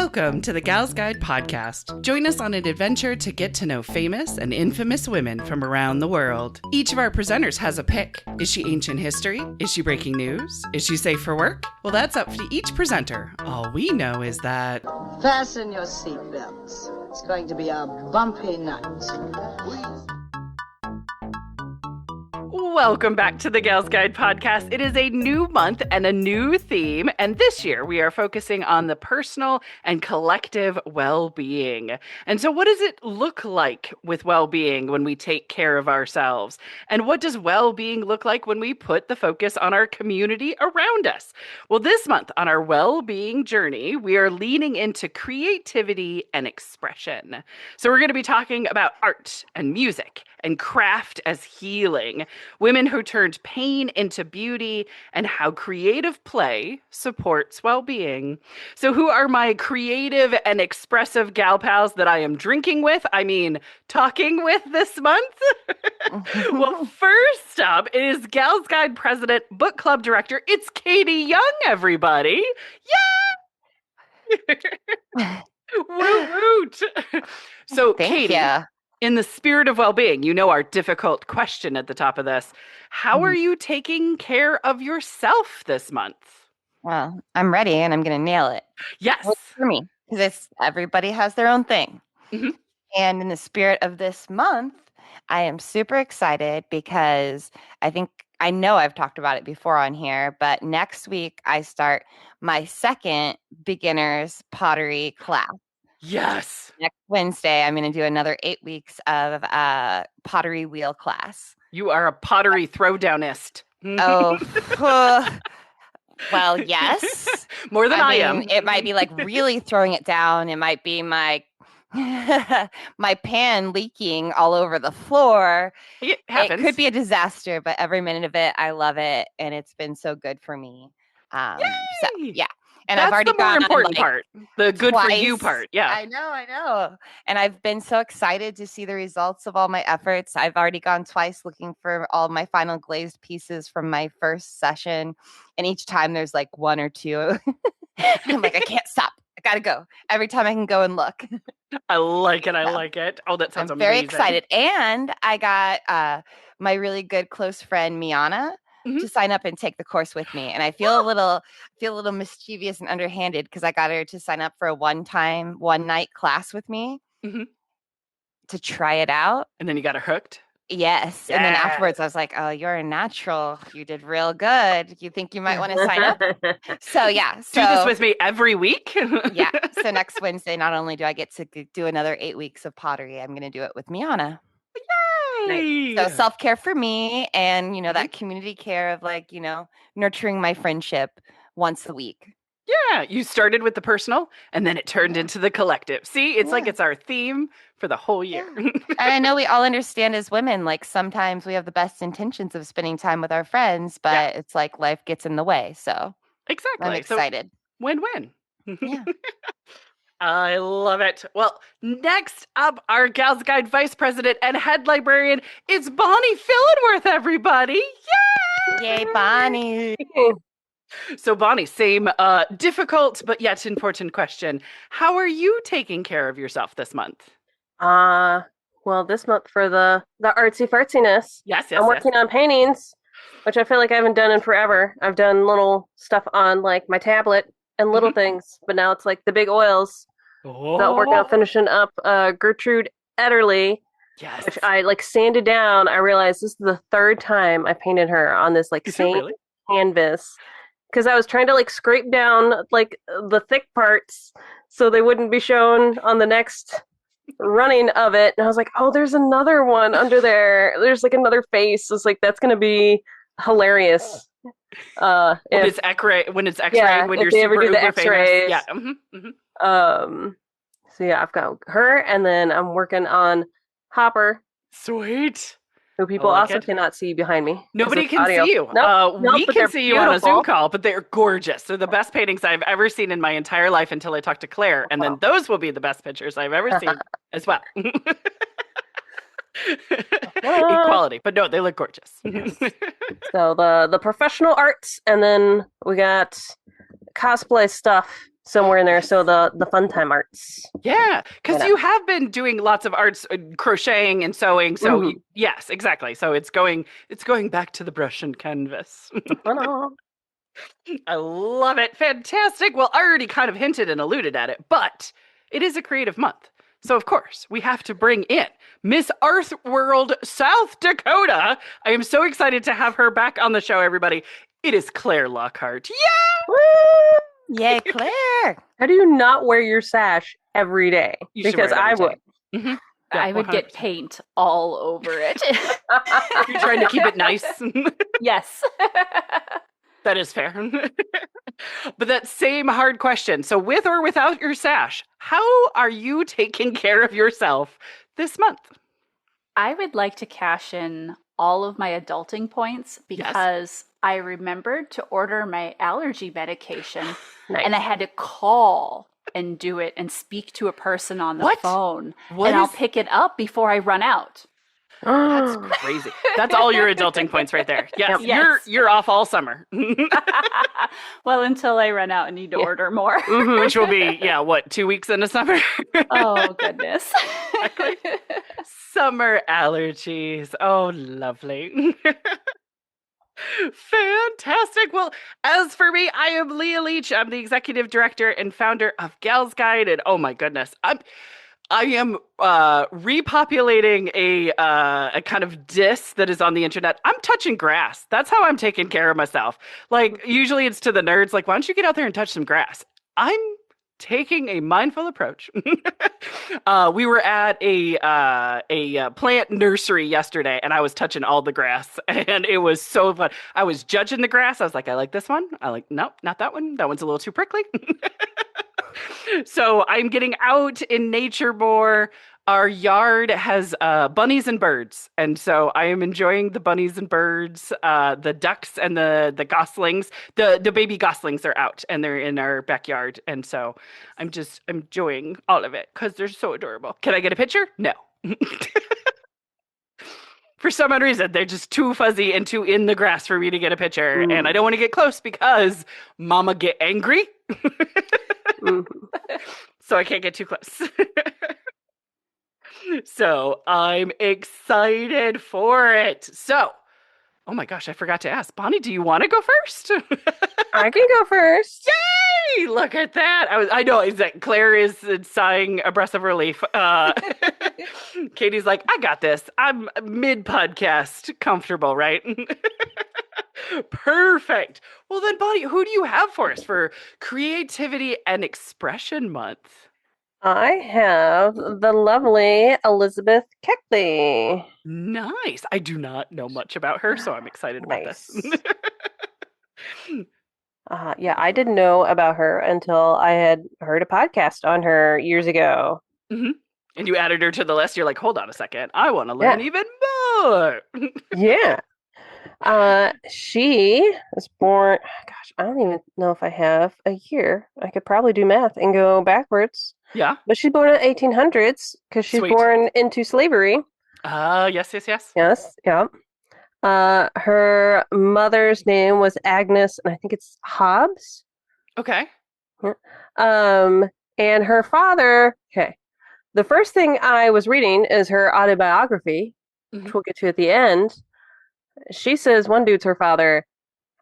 Welcome to the Gals Guide podcast. Join us on an adventure to get to know famous and infamous women from around the world. Each of our presenters has a pick. Is she ancient history? Is she breaking news? Is she safe for work? Well, that's up to each presenter. All we know is that... Fasten your seatbelts. It's going to be a bumpy night. Welcome back to the Gals Guide podcast. It is a new month and a new theme, and this year we are focusing on the personal and collective well-being. And so what does it look like with well-being when we take care of ourselves? And what does well-being look like when we put the focus on our community around us? Well, this month on our well-being journey, we are leaning into creativity and expression. So we're going to be talking about art and music and craft as healing, women who turned pain into beauty, and how creative play supports well-being. So who are my creative and expressive gal pals that I am drinking with? Talking with this month? Well, first up is Gals Guide President, Book Club Director. It's Katie Young, everybody. Yeah! Woot woot! So, Thank Katie. you. In the spirit of well-being, you know our difficult question at the top of this. How are you taking care of yourself this month? Well, I'm ready and I'm going to nail it. Yes. What's for me? Because everybody has their own thing. Mm-hmm. And in the spirit of this month, I am super excited because I know I've talked about it before on here, but next week I start my second beginner's pottery class. Yes. Next Wednesday, I'm going to do another 8 weeks of pottery wheel class. You are a pottery throwdownist. Oh, well, yes. More than I am. It might be like really throwing it down. It might be my my pan leaking all over the floor. It happens. It could be a disaster, but every minute of it, I love it, and it's been so good for me. So yeah. And that's I've already the more gone important part, the good twice. for you part. Yeah, I know. And I've been so excited to see the results of all my efforts. I've already gone twice looking for all my final glazed pieces from my first session. And each time there's like one or two. I'm like, I can't stop. I got to go. Every time I can go and look. I like it. I like it. Oh, that sounds I'm amazing. very excited. And I got my really good close friend, Miana, to sign up and take the course with me. And I feel a little mischievous and underhanded because I got her to sign up for a one night class with me to try it out. And then you got her hooked? Yes. Yeah. And then afterwards I was like, oh, you're a natural. You did real good. You think you might want to sign up? So yeah. Do this with me every week? Yeah. So next Wednesday, not only do I get to do another 8 weeks of pottery, I'm going to do it with Miana. Yay! So self-care for me and, that community care of nurturing my friendship once a week. Yeah, you started with the personal and then it turned into the collective. See, it's like it's our theme for the whole year. Yeah. And I know we all understand as women, like sometimes we have the best intentions of spending time with our friends, but it's like life gets in the way. So exactly. I'm excited. So, win-win. Yeah. I love it. Well, next up, our Gals Guide Vice President and Head Librarian is Bonnie Fillenworth, everybody. Yay, Bonnie. So, Bonnie, same difficult but yet important question. How are you taking care of yourself this month? Well, this month for the artsy fartsiness. Yes. I'm working on paintings, which I feel like I haven't done in forever. I've done little stuff on like my tablet and little things, but now it's like the big oils. Oh. So I'm working on finishing up Gertrude Ederle, which I like sanded down. I realized this is the third time I painted her on this like same canvas. Because I was trying to like scrape down like the thick parts so they wouldn't be shown on the next running of it. And I was like, oh, there's another one under there. There's like another face. It's like, that's going to be hilarious. When it's X-ray, when you're super uber famous. Yeah. So yeah, I've got her, and then I'm working on Hopper. Sweet. Who people also cannot see behind me. Nobody can see you. We can see you on a Zoom call, but they're gorgeous. They're the best paintings I've ever seen in my entire life until I talked to Claire, and then those will be the best pictures I've ever seen as well. Equality, but no, they look gorgeous. So the professional arts, and then we got cosplay stuff. somewhere in there. So the fun time arts. Yeah, because you have been doing lots of arts, crocheting and sewing. So yes, exactly. So it's going back to the brush and canvas. I love it. Fantastic. Well, I already kind of hinted and alluded at it, but it is a creative month. So, of course, we have to bring in Miss Earth World South Dakota. I am so excited to have her back on the show, everybody. It is Claire Lockhart. Yeah! Woo! Yay, Claire! How do you not wear your sash every day? Because I would. Mm-hmm. Yeah, I would 100%. Get paint all over it. You're trying to keep it nice? Yes. That is fair. But that same hard question. So with or without your sash, how are you taking care of yourself this month? I would like to cash in all of my adulting points because I remembered to order my allergy medication and I had to call and do it and speak to a person on the phone. I'll pick it up before I run out. That's crazy. That's all your adulting points right there. Yes, you're off all summer. Well, until I run out and need to order more. Which will be, 2 weeks into summer? Oh, goodness. Summer allergies. Oh, lovely. Fantastic. Well, as for me, I am Leah Leach. I'm the executive director and founder of Gals Guide. And oh my goodness, I am repopulating a kind of diss that is on the internet. I'm touching grass. That's how I'm taking care of myself. Like, usually it's to the nerds, like, why don't you get out there and touch some grass? I'm taking a mindful approach. We were at a plant nursery yesterday, and I was touching all the grass, and it was so fun. I was judging the grass. I was like, I like this one. Nope, not that one. That one's a little too prickly. So I'm getting out in nature more. Our yard has bunnies and birds, and so I am enjoying the bunnies and birds, the ducks and the goslings. The baby goslings are out, and they're in our backyard, and so I'm just enjoying all of it because they're so adorable. Can I get a picture? No. For some odd reason, they're just too fuzzy and too in the grass for me to get a picture, and I don't want to get close because Mama get angry. So I can't get too close. So I'm excited for it. So, oh my gosh, I forgot to ask. Bonnie, do you want to go first? I can go first. Yay! Look at that. I know exactly. Claire is sighing a breath of relief. Katie's like, I got this. I'm mid-podcast comfortable, right? Perfect. Well then, Bonnie, who do you have for us for Creativity and Expression Month? I have the lovely Elizabeth Keckley. Nice. I do not know much about her, so I'm excited about this. I didn't know about her until I had heard a podcast on her years ago. Mm-hmm. And you added her to the list. You're like, hold on a second. I want to learn even more. Yeah. She was born, gosh, I don't even know if I have a year. I could probably do math and go backwards. Yeah. But she's born in the 1800s because she's born into slavery. Yes. Yes, yeah. Her mother's name was Agnes, and I think it's Hobbs. Okay. And her father, the first thing I was reading is her autobiography, which we'll get to at the end. She says one dude's her father.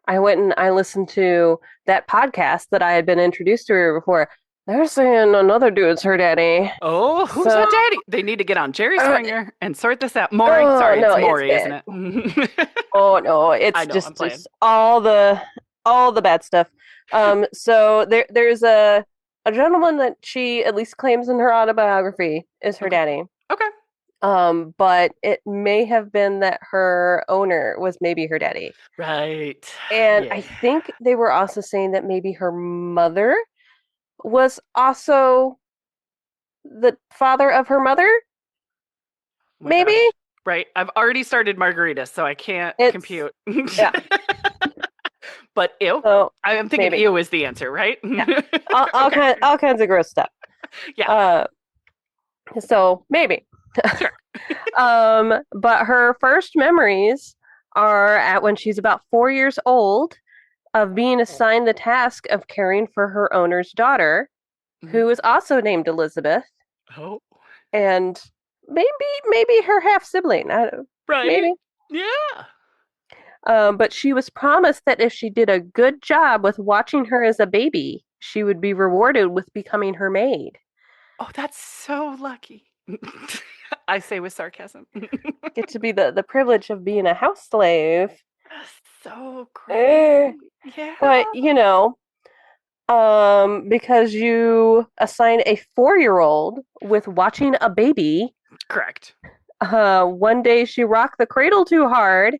I went and I listened to that podcast that I had been introduced to her before. They're saying another dude's her daddy. Oh, who's her daddy? They need to get on Jerry Springer and sort this out. Maury, it's Maury, isn't it? Oh no, it's just all the bad stuff. So there's a gentleman that she at least claims in her autobiography is her daddy. Okay. But it may have been that her owner was maybe her daddy. Right. And I think they were also saying that maybe her mother was also the father of her mother. Maybe. Gosh. Right. I've already started margaritas, so I can't compute. Yeah. But ew. So, I'm thinking ew is the answer, right? Yeah. all kinds of gross stuff. Yeah. So maybe. Sure. But her first memories are at when she's about 4 years old. of being assigned the task of caring for her owner's daughter, who is also named Elizabeth. Oh. And maybe her half sibling. I don't know. Right. Maybe. Yeah. But she was promised that if she did a good job with watching her as a baby, she would be rewarded with becoming her maid. Oh, that's so lucky. I say with sarcasm. Get to be the privilege of being a house slave. That's so great. Yeah. But, because you assign a 4-year-old with watching a baby. Correct. One day she rocked the cradle too hard,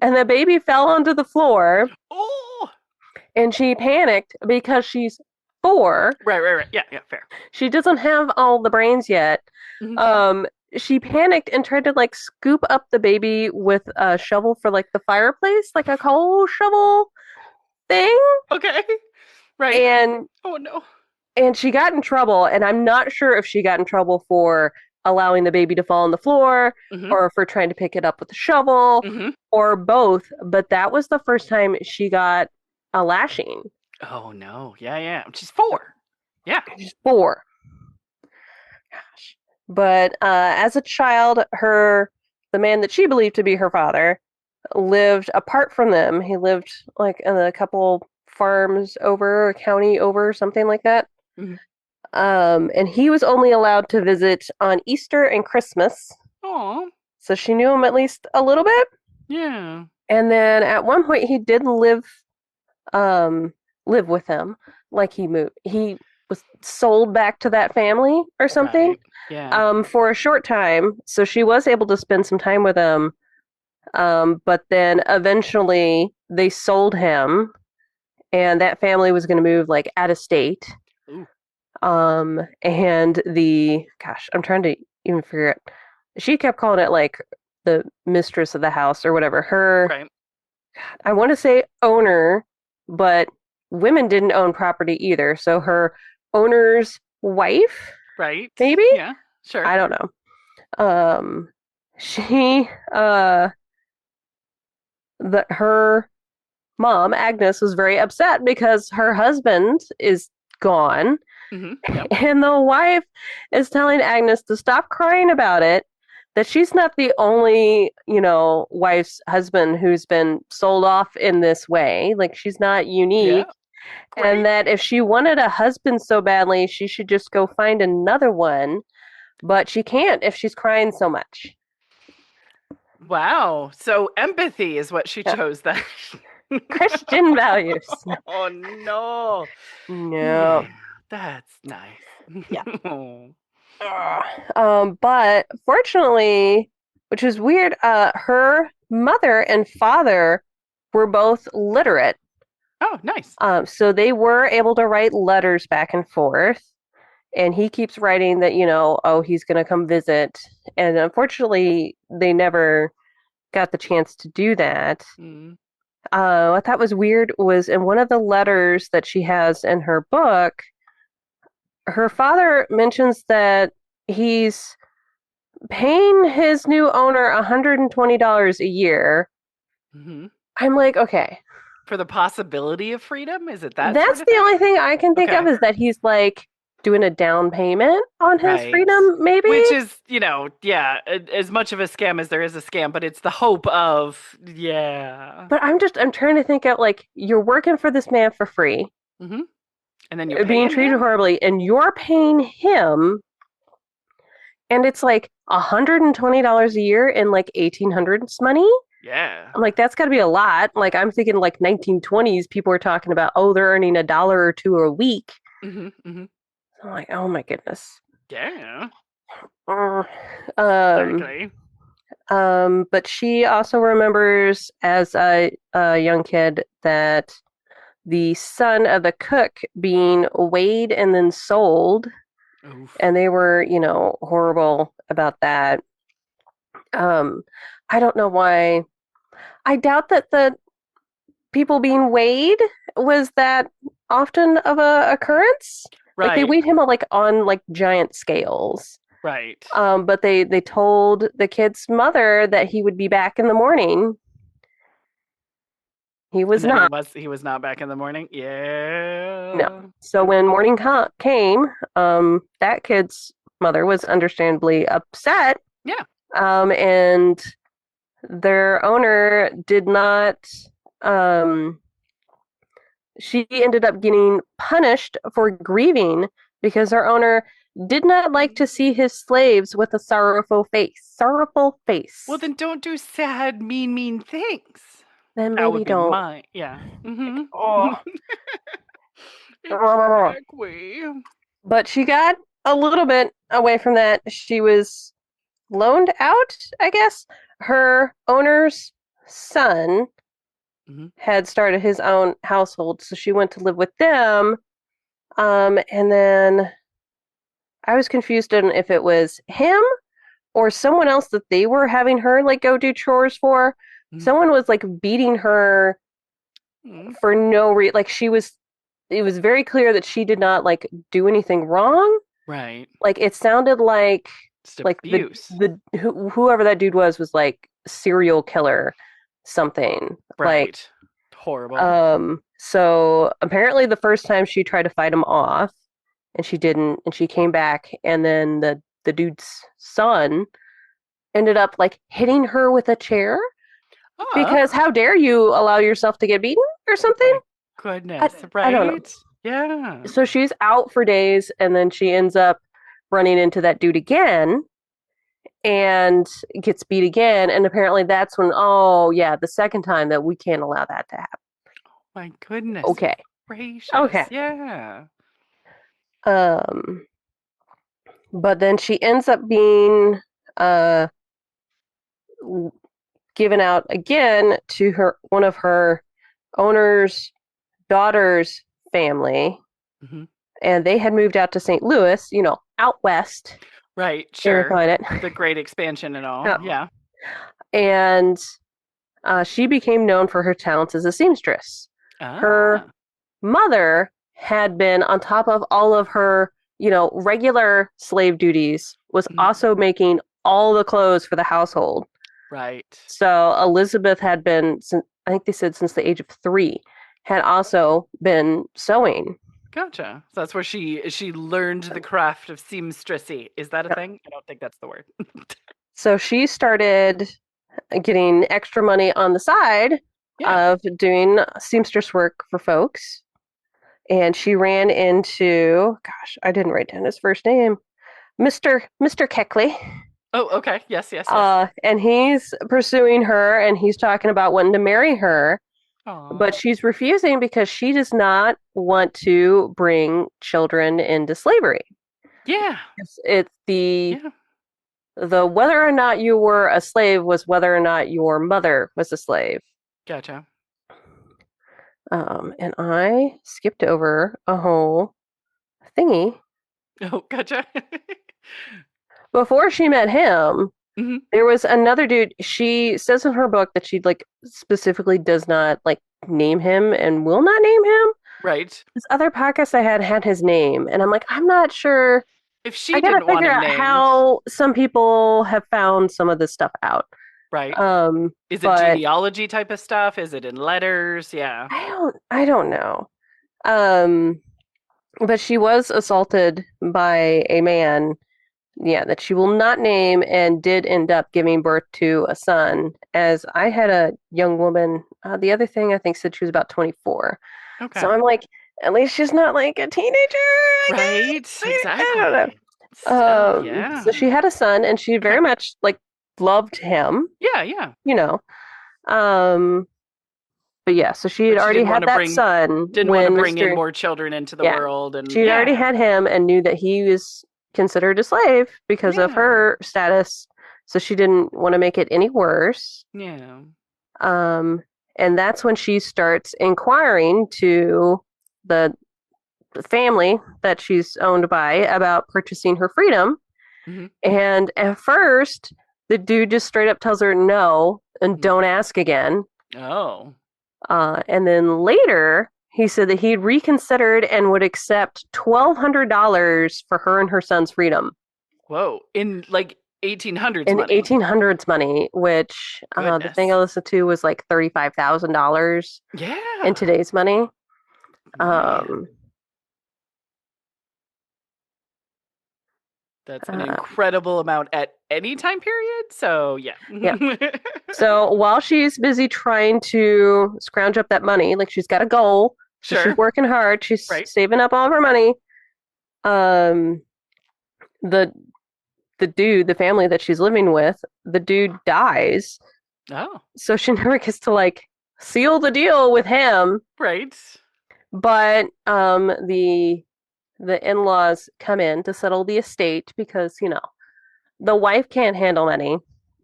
and the baby fell onto the floor. Oh! And she panicked because she's 4. Right. Yeah, fair. She doesn't have all the brains yet. Mm-hmm. She panicked and tried to scoop up the baby with a shovel for the fireplace, like a coal shovel thing. Okay. Right. And oh no. And she got in trouble, and I'm not sure if she got in trouble for allowing the baby to fall on the floor, or for trying to pick it up with a shovel, or both. But that was the first time she got a lashing. Oh no. Yeah. She's 4. Yeah. She's 4. Gosh. But as a child, the man that she believed to be her father lived apart from them. He lived in a couple farms over, a county over, something like that. And he was only allowed to visit on Easter and Christmas. Aww. So she knew him at least a little bit. Yeah. And then at one point he did live with him. He moved. He was sold back to that family or something. Right. Yeah. For a short time. So she was able to spend some time with him. But then eventually they sold him, and that family was going to move out of state. Ooh. And I'm trying to even figure it. She kept calling it the mistress of the house or whatever. Right. I want to say owner, but women didn't own property either. So her owner's wife, right? Maybe. Yeah. Sure. I don't know. Her mom, Agnes, was very upset because her husband is gone. Yep. And the wife is telling Agnes to stop crying about it, that she's not the only, wife's husband who's been sold off in this way. She's not unique. Yeah. And that if she wanted a husband so badly, she should just go find another one. But she can't if she's crying so much. Wow. So empathy is what she chose then. Christian values. Oh, no. No. Yeah, that's nice. Yeah. But fortunately, which is weird, her mother and father were both literate. Oh, nice. So they were able to write letters back and forth. And he keeps writing that, he's going to come visit. And unfortunately, they never got the chance to do that. What I thought was weird was in one of the letters that she has in her book, her father mentions that he's paying his new owner $120 a year. I'm like, okay. For the possibility of freedom? Is it that? That's the only thing I can think of, is that he's doing a down payment on his freedom, maybe? Which is, as much of a scam as there is a scam, but it's the hope of, But I'm trying to think out, you're working for this man for free. And then you're being treated horribly, and you're paying him, and it's $120 a year in 1800s money. Yeah. I'm that's got to be a lot. I'm thinking 1920s, people were talking about, they're earning $1 or $2 a week. I'm oh my goodness. Yeah. Exactly. But she also remembers as a young kid that the son of the cook being weighed and then sold. Oof. And they were, horrible about that. I don't know why. I doubt that the people being weighed was that often of a occurrence. Right. They weighed him on giant scales. Right. But they told the kid's mother that he would be back in the morning. He was and then not. He was not back in the morning. Yeah. No. So when morning came, that kid's mother was understandably upset. Yeah. And their owner did not. She ended up getting punished for grieving because her owner did not like to see his slaves with a sorrowful face. Sorrowful face. Well, then don't do sad, mean things. Then That maybe would be don't. mine. Yeah. Mm-hmm. Oh. Exactly. But she got a little bit away from that. She was loaned out, I guess. Her owner's son had started his own household, so she went to live with them. And then I was confused on if it was him or someone else that they were having her like go do chores for. Someone was like beating her for no reason. Like it was very clear that she did not like do anything wrong. Right. Like it sounded like abuse. Whoever that dude was like serial killer something. Right. Like horrible. So apparently the first time she tried to fight him off and she didn't, and she came back, and then the dude's son ended up like hitting her with a chair because how dare you allow yourself to get beaten or something? Goodness, right? I don't know. Yeah. So she's out for days, and then she ends up running into that dude again and gets beat again. And apparently that's when, the second time that we can't allow that to happen. Oh my goodness. Okay. Gracious. Okay. Yeah. But then she ends up being given out again to one of her owner's daughter's family, and they had moved out to St. Louis, out west. Right, sure. The great expansion and all. Yeah. And she became known for her talents as a seamstress. Her mother had been on top of all of her, regular slave duties, was also making all the clothes for the household. Right. So Elizabeth had been, I think they said since the age of 3, had also been sewing. Gotcha. So that's where she learned the craft of seamstressy. Is that a thing? I don't think that's the word. So she started getting extra money on the side of doing seamstress work for folks. And she ran into, I didn't write down his first name, Mr. Keckley. Oh, okay. Yes. And he's pursuing her, and he's talking about wanting to marry her. Aww. But she's refusing because she does not want to bring children into slavery. Yeah. It's the whether or not you were a slave was whether or not your mother was a slave. Gotcha. And I skipped over a whole thingy. Oh, gotcha. Before she met him, there was another dude. She says in her book that she like specifically does not like name him and will not name him. Right. This other podcast I had his name, and I'm like, I'm not sure if she didn't figure out how some people have found some of this stuff out. Right. Is it genealogy type of stuff? Is it in letters? Yeah. I don't know. But she was assaulted by a man, that she will not name, and did end up giving birth to a son. As I had a young woman, the other thing I think said she was about 24. Okay. So I'm like, at least she's not like a teenager. Right. Exactly. I don't know. So she had a son, and she very much like loved him. Yeah. But yeah, so she had already had that son. Didn't want to bring in more children into the world, and she already had him, and knew that he was considered a slave because of her status. So she didn't want to make it any worse. Yeah. And that's when she starts inquiring to the family that she's owned by about purchasing her freedom. And at first, the dude just straight up tells her no and don't ask again. Oh. And then later, he said that he'd reconsidered and would accept $1,200 for her and her son's freedom. Whoa. 1800s in money. 1800s money, which the thing I listened to was like $35,000 in today's money. That's an incredible amount at any time period. So, yeah. So while she's busy trying to scrounge up that money, like she's got a goal. So she's working hard. She's saving up all of her money. The dude, the family that she's living with, the dude dies. Oh. So she never gets to like seal the deal with him. Right. But the in-laws come in to settle the estate because, the wife can't handle money.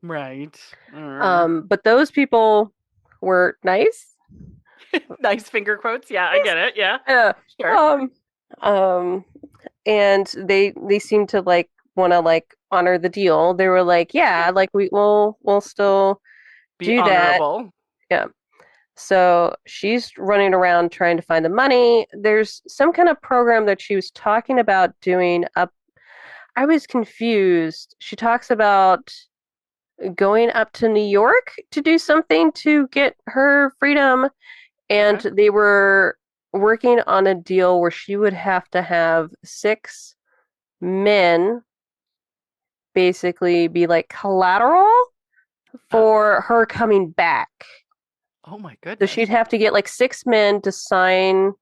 Right. But those people were nice. Nice finger quotes. Yeah, I get it. Yeah. Sure. And they seem to like want to like honor the deal. They were like, yeah, like we'll still be honorable. That. Yeah. So she's running around trying to find the money. There's some kind of program that she was talking about doing up. I was confused. She talks about going up to New York to do something to get her freedom. And they were working on a deal where she would have to have 6 men basically be like collateral for her coming back. Oh my goodness. So she'd have to get like 6 men to sign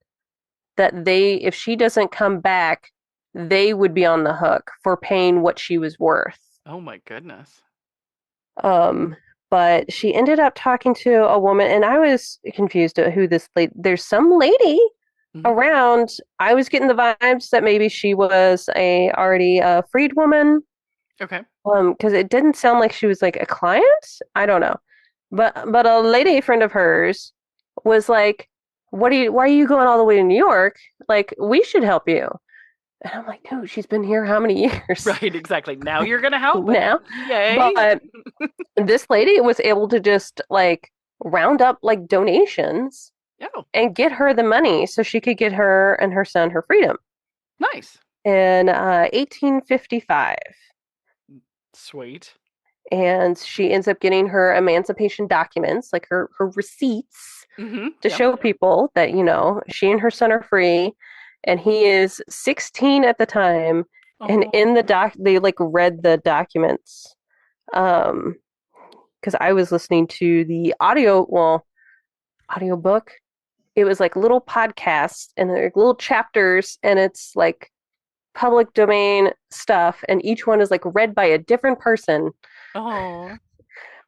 that if she doesn't come back, they would be on the hook for paying what she was worth. Oh my goodness. But she ended up talking to a woman, and I was confused at who this lady. There's some lady around. I was getting the vibes that maybe she was already a freed woman. Okay. Because it didn't sound like she was like a client. I don't know, but a lady friend of hers was like, why are you going all the way to New York? Like, we should help you. And I'm like, no, she's been here how many years? Right, exactly. Now you're going to help. Now. Yay. But this lady was able to just like round up like donations and get her the money so she could get her and her son her freedom. Nice. In 1855. Sweet. And she ends up getting her emancipation documents, like her receipts, to show people that, she and her son are free. And he is 16 at the time. Oh. And in the they like read the documents. Because I was listening to the audiobook. It was like little podcasts and like little chapters, and it's like public domain stuff, and each one is like read by a different person. Oh.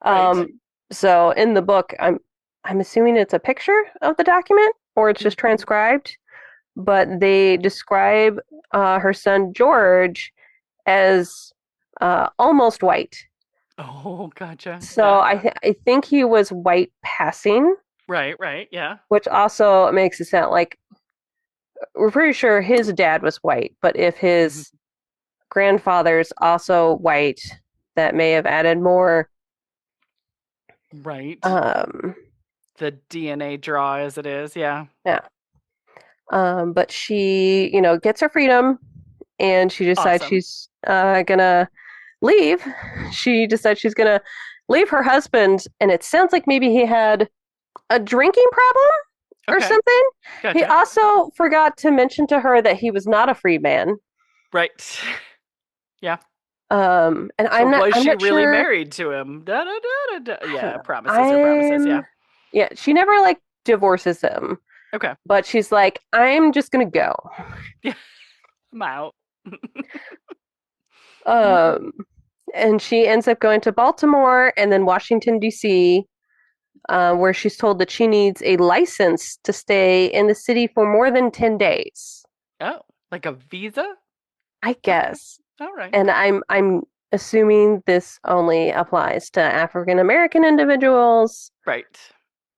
Right. So in the book, I'm assuming it's a picture of the document or it's just transcribed. But they describe her son George as almost white. Oh, gotcha. So yeah. I think he was white passing. Right, yeah. Which also makes it sound like we're pretty sure his dad was white, but if his grandfather's also white, that may have added more. Right. The DNA draw as it is, yeah. Yeah. But she, gets her freedom, and she decides she's gonna leave. She decides she's gonna leave her husband, and it sounds like maybe he had a drinking problem or something. Gotcha. He also forgot to mention to her that he was not a free man. Right. Yeah. And so I'm not. Was I'm she not really sure. married to him? Da, da, da, da, da. Yeah, promises are promises. Yeah. Yeah, she never like divorces him. Okay. But she's like, I'm just gonna go. Yeah. I'm out. And she ends up going to Baltimore and then Washington, D.C., where she's told that she needs a license to stay in the city for more than 10 days. Oh, like a visa? I guess. All right. And I'm assuming this only applies to African American individuals. Right.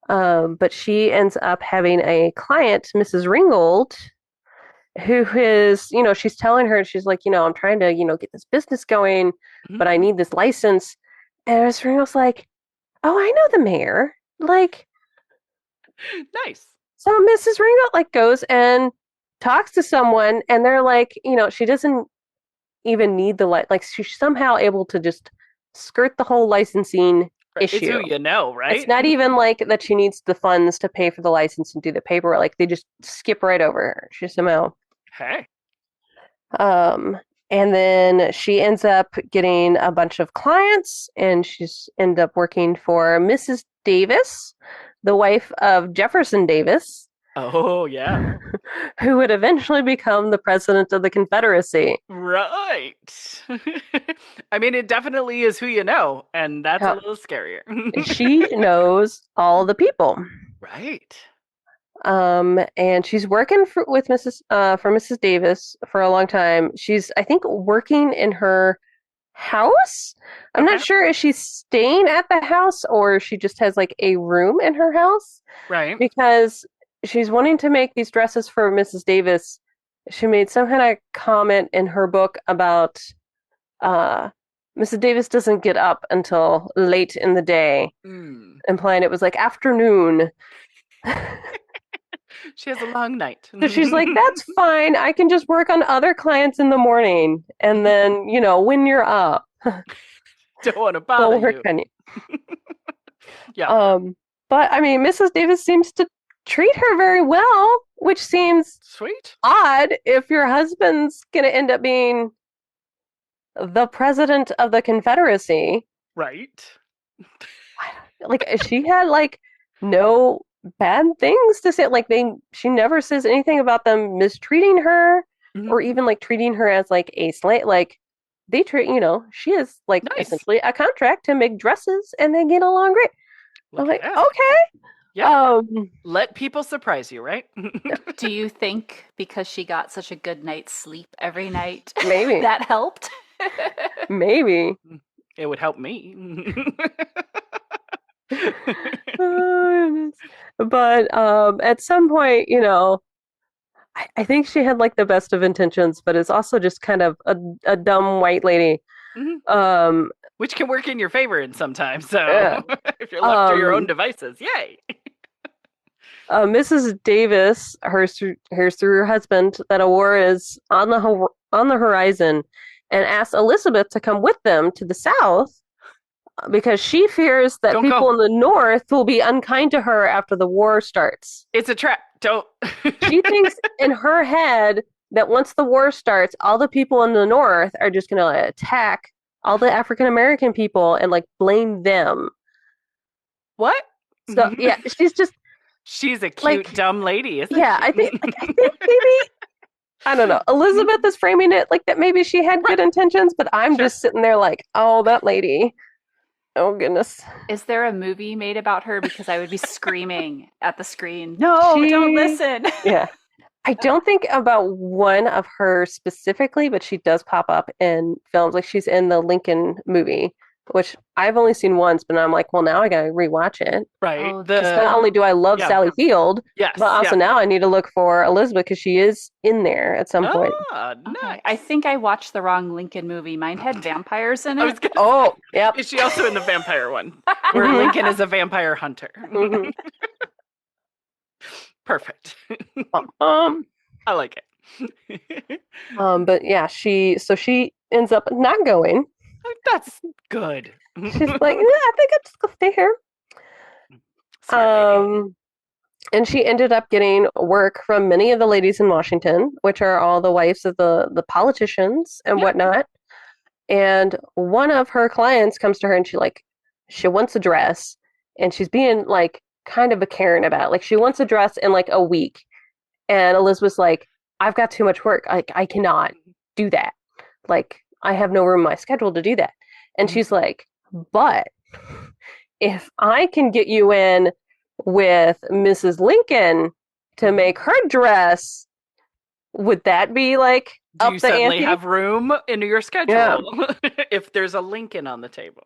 But she ends up having a client, Mrs. Ringgold, who is, she's telling her, she's like, I'm trying to, get this business going, but I need this license. And Mrs. Ringgold's like, oh, I know the mayor. Like, nice. So Mrs. Ringgold like goes and talks to someone, and they're like, she doesn't even need the like she's somehow able to just skirt the whole licensing issue. It's who you know, right? It's not even like that she needs the funds to pay for the license and do the paperwork. Like they just skip right over her. She somehow. Hey. And then she ends up getting a bunch of clients, and she's ended up working for Mrs. Davis, the wife of Jefferson Davis. Oh, yeah. Who would eventually become the president of the Confederacy. Right. I mean, it definitely is who you know, and that's a little scarier. She knows all the people. Right. And she's working for Mrs. Davis for a long time. She's, I think, working in her house. I'm not sure if she's staying at the house or she just has like a room in her house. Right. Because she's wanting to make these dresses for Mrs. Davis. She made some kind of comment in her book about Mrs. Davis doesn't get up until late in the day, implying it was like afternoon. She has a long night. So she's like, that's fine. I can just work on other clients in the morning. And then, when you're up. Don't want to bother you. Yeah. But, I mean, Mrs. Davis seems to treat her very well, which seems sweet. Odd if your husband's going to end up being the president of the Confederacy. Right. Like, she had, like, no bad things to say. Like, she never says anything about them mistreating her or even, like, treating her as, like, a slave. Like, they treat, she is, like, essentially a contract to make dresses, and they get along great. I'm like, okay. Yeah. Let people surprise you, right? Do you think because she got such a good night's sleep every night, maybe that helped? Maybe. It would help me. But at some point, I think she had like the best of intentions, but is also just kind of a dumb white lady. Which can work in your favor in sometimes. So if you're left to your own devices, yay. Mrs. Davis hears through her husband that a war is on the horizon, and asks Elizabeth to come with them to the South because she fears that people in the North will be unkind to her after the war starts. It's a trap. Don't. She thinks in her head that once the war starts, all the people in the North are just going to attack all the African American people and like blame them. What? So yeah, she's a cute dumb lady, isn't she? I think maybe I don't know. Elizabeth is framing it like that maybe she had good intentions, but I'm just sitting there like, oh, that lady. Oh goodness. Is there a movie made about her? Because I would be screaming at the screen. No, don't listen. Yeah. I don't think about one of her specifically, but she does pop up in films. Like she's in the Lincoln movie, which I've only seen once, but I'm like, well, now I gotta rewatch it. Right. Not only do I love Sally Field, but also now I need to look for Elizabeth because she is in there at some point. Nice. Okay. I think I watched the wrong Lincoln movie. Mine had vampires in it. Yep. Is she also in the vampire one? Where Lincoln is a vampire hunter. Perfect. I like it. But yeah, she ends up not going. That's good. She's like, yeah, I think I'll just go stay here. And she ended up getting work from many of the ladies in Washington, which are all the wives of the politicians and whatnot. And one of her clients comes to her and she wants a dress, and she's being like kind of a Karen about it. Like she wants a dress in like a week. And Elizabeth's like, I've got too much work. I cannot do that. Like, I have no room in my schedule to do that. And she's like, but if I can get you in with Mrs. Lincoln to make her dress, would that be like do you suddenly have room in your schedule if there's a Lincoln on the table?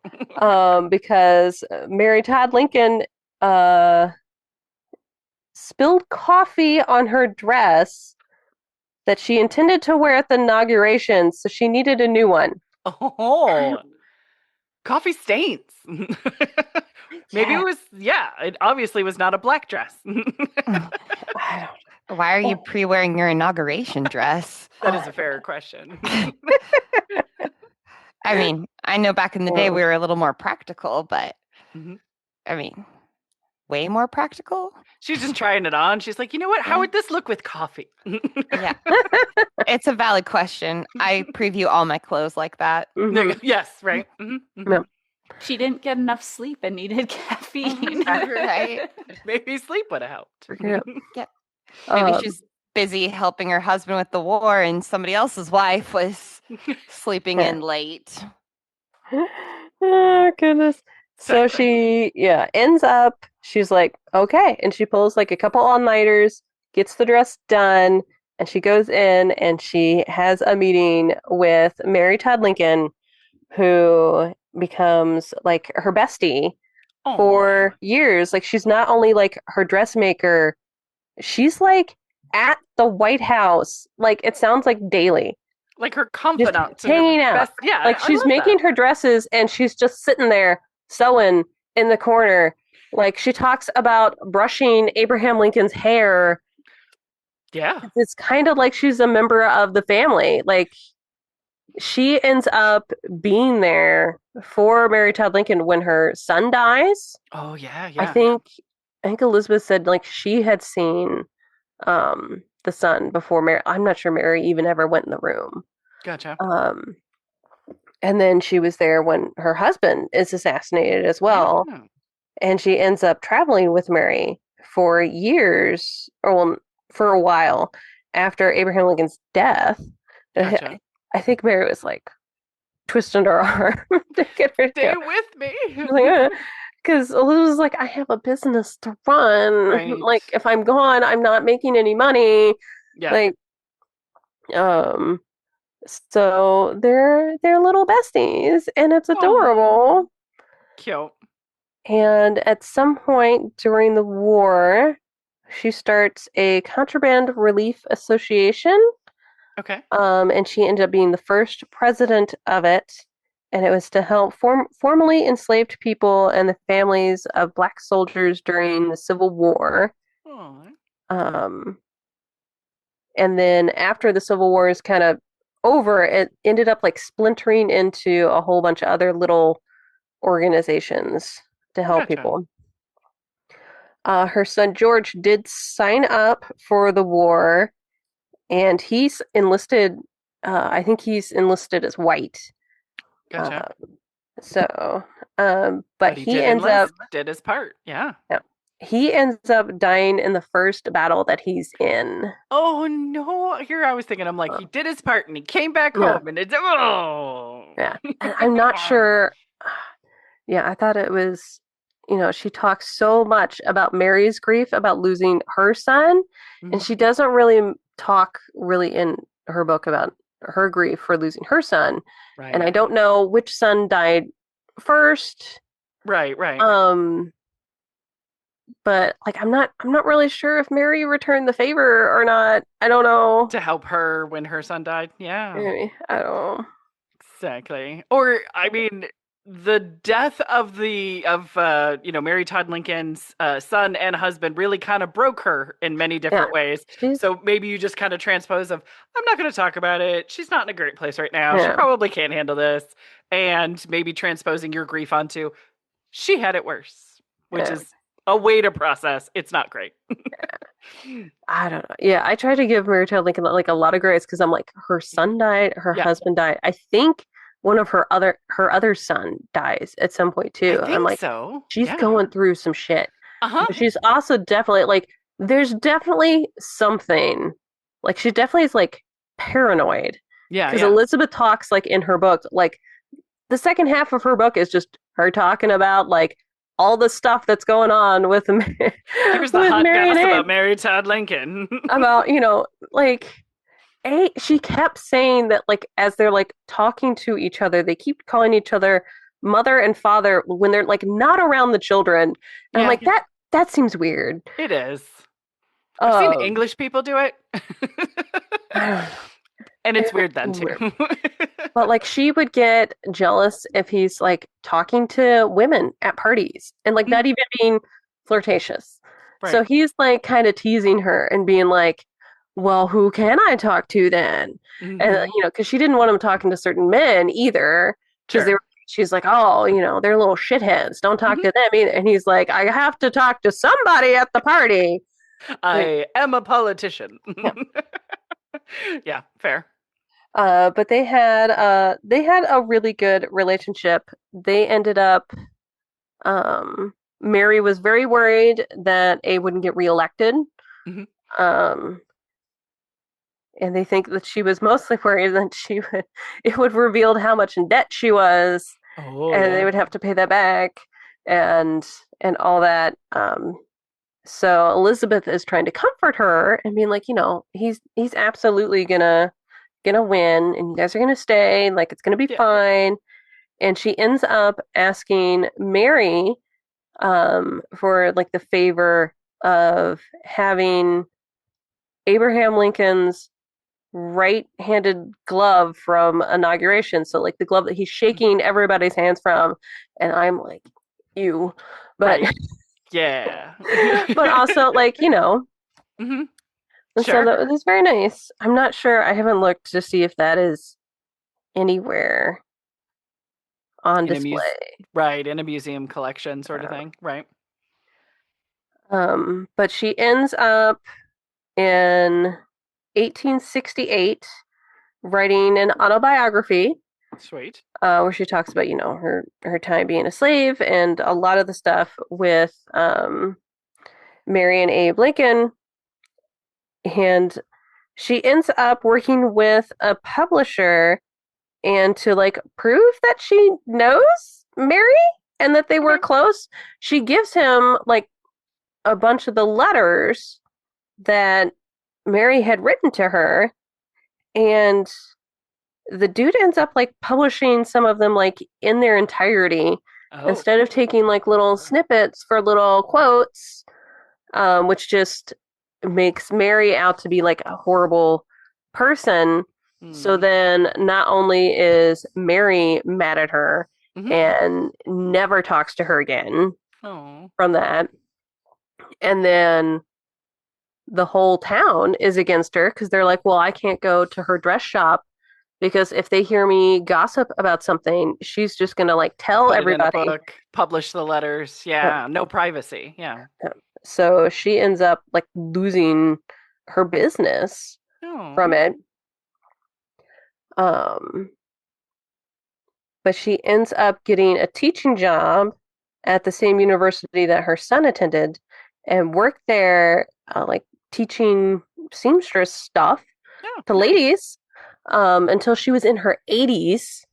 Because Mary Todd Lincoln spilled coffee on her dress that she intended to wear at the inauguration, so she needed a new one. Oh, coffee stains. Maybe it was, it obviously was not a black dress. Why are you pre-wearing your inauguration dress? That is a fair question. I mean, I know back in the day we were a little more practical, but I mean, way more practical. She's just trying it on. She's like, you know what? How would this look with coffee? Yeah. It's a valid question. I preview all my clothes like that. Yes, right. Yeah. She didn't get enough sleep and needed caffeine. Right. Maybe sleep would have helped. Yeah. Maybe she's busy helping her husband with the war and somebody else's wife was sleeping in late. Oh, goodness. So she, ends up, she's like, okay. And she pulls like a couple all-nighters, gets the dress done, and she goes in and she has a meeting with Mary Todd Lincoln, who becomes like her bestie for years. Like, she's not only like her dressmaker, she's like at the White House. Like, it sounds like daily. Like her confidant. Hanging out. Yeah. Like, she's making her dresses and she's just sitting there sewing in the corner. Like, she talks about brushing Abraham Lincoln's hair. Yeah. It's kind of like she's a member of the family. Like, she ends up being there for Mary Todd Lincoln when her son dies. Oh, yeah. I think Elizabeth said like she had seen the son before Mary. I'm not sure Mary even ever went in the room. Gotcha. And then she was there when her husband is assassinated as well. Yeah. And she ends up traveling with Mary for years, or for a while after Abraham Lincoln's death. Gotcha. I think Mary was like twisting her arm to get her to stay go. with me. Because Elizabeth was like, I have a business to run. Right. Like, if I'm gone, I'm not making any money. Yeah. Like, so they're little besties, and it's adorable. Cute. And at some point during the war, she starts a contraband relief association. Okay. And she ended up being the first president of it, and it was to help formerly enslaved people and the families of Black soldiers during the Civil War. And then after the Civil War is kind of over, it ended up like splintering into a whole bunch of other little organizations to help people. Her son George did sign up for the war, and he's enlisted. I think he's enlisted as white. Gotcha. But he ends up did his part. Yeah. He ends up dying in the first battle that he's in. Oh no! Here I was thinking, I'm like, he did his part and he came back home, and it's yeah. And I'm not sure. Yeah, I thought it was. She talks so much about Mary's grief about losing her son, and she doesn't really talk in her book about her grief for losing her son. Right. And I don't know which son died first. Right. But like, I'm not really sure if Mary returned the favor or not. I don't know. To help her when her son died. Yeah. Maybe. I don't know. Exactly. Or I mean, the death of Mary Todd Lincoln's son and husband really kind of broke her in many different ways. So maybe you just kind of transpose of, I'm not going to talk about it. She's not in a great place right now. She probably can't handle this. And maybe transposing your grief onto, she had it worse, which is a way to process. It's not great. I don't know. Yeah, I try to give Mary Todd Lincoln like a lot of grace because I'm like, her son died, her husband died. I think one of her other son dies at some point too. I'm like, so. She's going through some shit. But she's also definitely like, there's definitely something. Like, she definitely is like paranoid. Yeah. Because Elizabeth talks like in her book, like the second half of her book is just her talking about like all the stuff that's going on with Here's the hot gossip about Mary Todd Lincoln. About, she kept saying that like as they're like talking to each other, they keep calling each other mother and father when they're like not around the children. And I'm like, that seems weird. It is. I've seen English people do it. And it's weird then too. But like, she would get jealous if he's like talking to women at parties and like not even being flirtatious. Right. So he's like kind of teasing her and being like, well, who can I talk to then? And because she didn't want him talking to certain men either. Sure. She's like, oh, they're little shitheads. Don't talk to them either. And he's like, I have to talk to somebody at the party. I am a politician. Yeah, yeah, fair. But they had a really good relationship. They ended up. Mary was very worried that Abe wouldn't get reelected. Um, and they think that she was mostly worried that it would revealed how much in debt she was, and they would have to pay that back, and all that. So Elizabeth is trying to comfort her and being like, he's absolutely gonna win, and you guys are gonna stay, like it's gonna be fine. And she ends up asking Mary for like the favor of having Abraham Lincoln's right-handed glove from inauguration, so like the glove that he's shaking everybody's hands from, and I'm like, ew, but right. Yeah. but also like mm-hmm. And sure. So that was very nice. I'm not sure, I haven't looked to see if that is anywhere on display. Right, in a museum collection sort of thing, right? But she ends up in 1868 writing an autobiography. Sweet. Where she talks about, her time being a slave and a lot of the stuff with Mary and Abe Lincoln. And she ends up working with a publisher, and to like prove that she knows Mary and that they were close, she gives him like a bunch of the letters that Mary had written to her, and the dude ends up like publishing some of them like in their entirety instead of taking like little snippets for little quotes, which just makes Mary out to be like a horrible person. So then not only is Mary mad at her and never talks to her again from that, and then the whole town is against her because they're like, well, I can't go to her dress shop because if they hear me gossip about something, she's just gonna like tell everybody. In a book, publish the letters. Yeah, no privacy. Yeah. So she ends up like losing her business from it. But she ends up getting a teaching job at the same university that her son attended, and worked there, like teaching seamstress stuff to ladies, until she was in her 80s.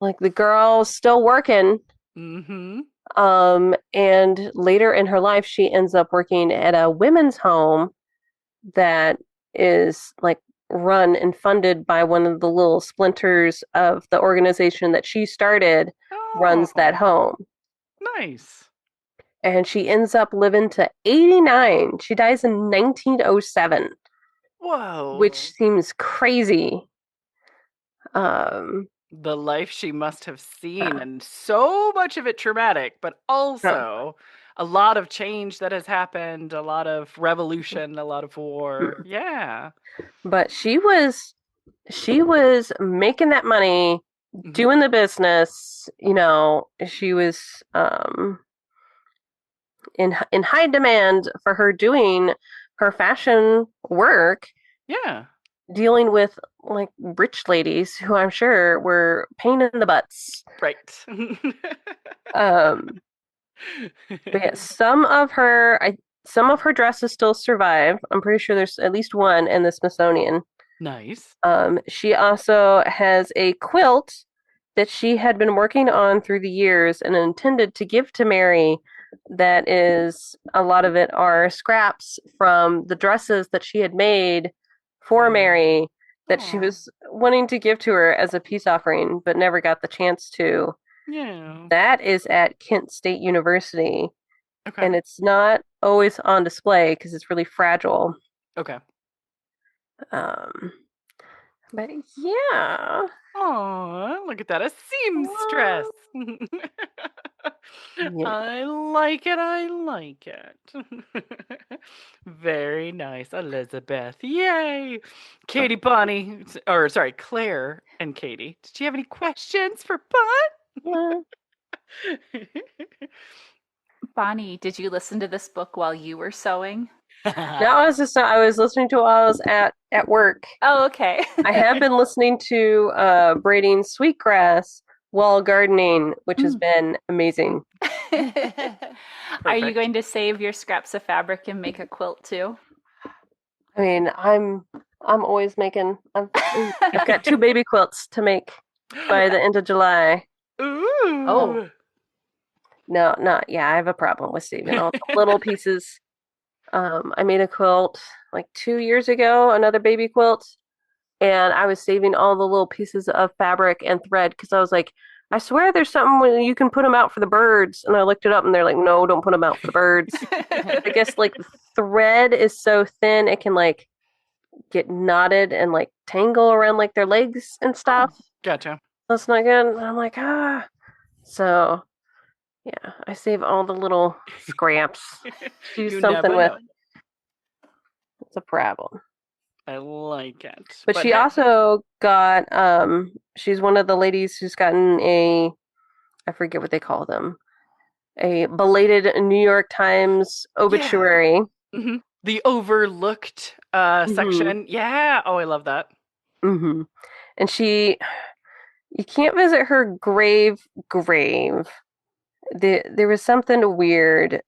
Like the girl's still working. And later in her life, she ends up working at a women's home that is like run and funded by one of the little splinters of the organization that she started, runs that home. Nice. And she ends up living to 89. She dies in 1907. Whoa. Which seems crazy. The life she must have seen, and so much of it traumatic, but also a lot of change that has happened, a lot of revolution, a lot of war. Yeah. But she was making that money, doing the business, she was in high demand for her doing her fashion work. Yeah. Dealing with like rich ladies who I'm sure were pain in the butts. Right. But yeah, some of her dresses still survive. I'm pretty sure there's at least one in the Smithsonian. Nice. She also has a quilt that she had been working on through the years and intended to give to Mary. That is, a lot of it are scraps from the dresses that she had made for Mary that she was wanting to give to her as a peace offering, but never got the chance to. Yeah. That is at Kent State University. Okay. And it's not always on display because it's really fragile. Okay. But yeah. Oh, look at that. A seamstress. Yeah. I like it. Very nice, Elizabeth. Yay. Katie, Bonnie, or sorry, Claire and Katie. Did you have any questions for Bon? Bonnie, did you listen to this book while you were sewing? No, I was listening to it while I was at work. Oh, okay. I have been listening to braiding sweetgrass while gardening, which has been amazing. Are you going to save your scraps of fabric and make a quilt too? I mean, I'm always making. I've got 2 baby quilts to make by the end of July. Ooh. Oh. No, not yeah. I have a problem with saving all the little pieces. I made a quilt like 2 years ago, another baby quilt, and I was saving all the little pieces of fabric and thread because I was like, I swear there's something where you can put them out for the birds. And I looked it up and they're like, no, don't put them out for the birds. I guess like the thread is so thin it can like get knotted and like tangle around like their legs and stuff. Gotcha. That's not good. And I'm like, ah. So yeah, I save all the little scraps. Do something with. It's a problem. I like it. But she also got she's one of the ladies who's gotten I forget what they call them, a belated New York Times obituary. Yeah. Mm-hmm. The overlooked section. Yeah. Oh, I love that. Mm-hmm. And you can't visit her grave. There was something weird.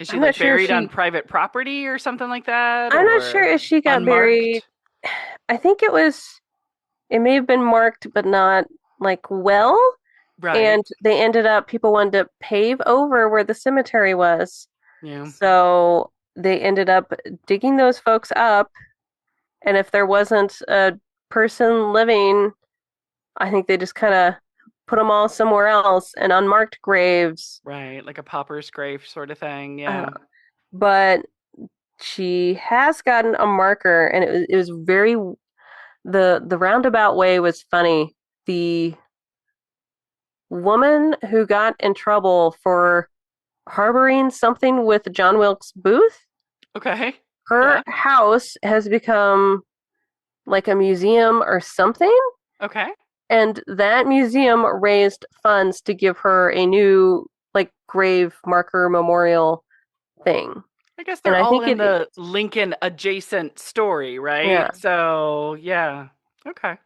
Is she like buried on private property or something like that? I'm not sure if she got buried. I think it may have been marked, but not like well. Right. And people wanted to pave over where the cemetery was. Yeah. So they ended up digging those folks up. And if there wasn't a person living, I think they just kind of put them all somewhere else and unmarked graves. Right, like a pauper's grave sort of thing, yeah. But she has gotten a marker, and it was very... The roundabout way was funny. The woman who got in trouble for harboring something with John Wilkes Booth, okay, her house has become like a museum or something. Okay. And that museum raised funds to give her a new, like, grave marker memorial thing. I guess they're all in the Lincoln adjacent story, right? Yeah. So, yeah. Okay.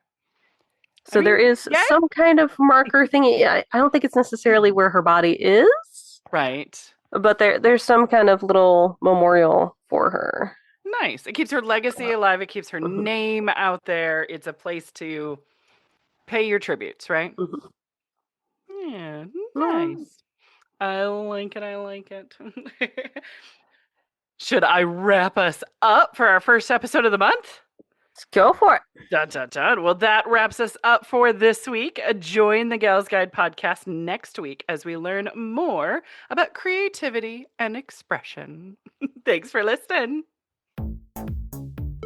So there is some kind of marker thing. I don't think it's necessarily where her body is. Right. But there's some kind of little memorial for her. Nice. It keeps her legacy alive. It keeps her name out there. It's a place to pay your tributes, right? Mm-hmm. Yeah, nice. I like it. Should I wrap us up for our first episode of the month? Let's go for it. Dun, dun, dun. Well, that wraps us up for this week. Join the Gals Guide podcast next week as we learn more about creativity and expression. Thanks for listening.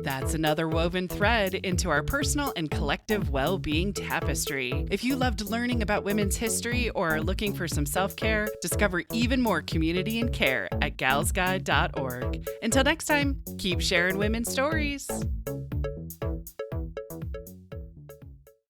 That's another woven thread into our personal and collective well-being tapestry. If you loved learning about women's history or are looking for some self-care, discover even more community and care at galsguide.org. Until next time, keep sharing women's stories.